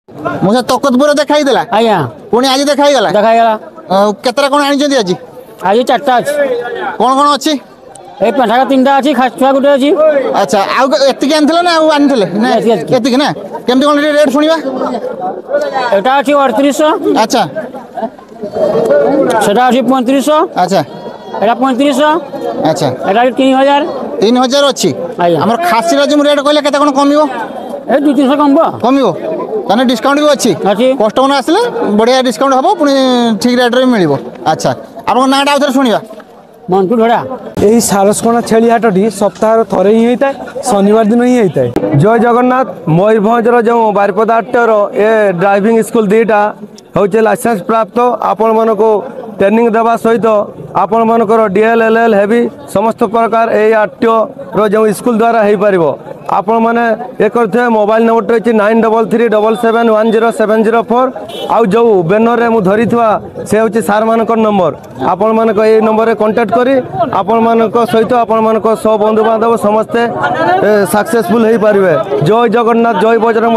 मुझे तकतपुर देखाई देला आज्ञा पुणी आज देखाई गला देखागला केतरा कोन आनी आज आज 4टा अच्छी कौन कौन अच्छी ए पेंठा 3टा अच्छी खासुआ गुटे अच्छी अच्छा आउ एतिक आनथिले ना आउ आनथिले ना एतिक ना केमती कोन रेट सुनिबा एटा अच्छी 3800 अच्छा सेटा अच्छी 3500 अच्छा एटा 3500 अच्छा एटा 3000 3000 अच्छी आज्ञा हमर खासी राज रेट कहले केते कोन कमिवो ए 200 कमबो कमिवो ताने डिस्काउंट भी अच्छी अच्छी कस्टमर आसले बढ़िया डिस्काउंट हबो पुणी ठीक रेट रे मिलिबो अच्छा आपन नाटा आउथरे सुनिबा मंटू ढोड़ा यही सारसकोना छेली हाटटी सप्ताह थरे ही होता है शनिवार दिन ही होता है। जय जगन्नाथ मयूरभंजर जो बारिपदा हाटर ए ड्राइविंग स्कूल दीटा हूँ लाइसेंस प्राप्त आपण मन को ट्रेनिंग देवा सहित आपण मनकर DLLL हेवी समस्त प्रकार ए आरटीओ जो स्कूल द्वारा हो पार आपण मैंने ये करते मोबाइल नंबर रही 9337710704 आउ जो बैनर रे मु धरी से हूँ सार मान नंबर आपण मान ये नंबर कांटेक्ट करी आपण मान सहित आपण मान सब बंधु बांधव समस्ते सक्सेसफुल हो पारे। जय जगन्नाथ जय बजरंग।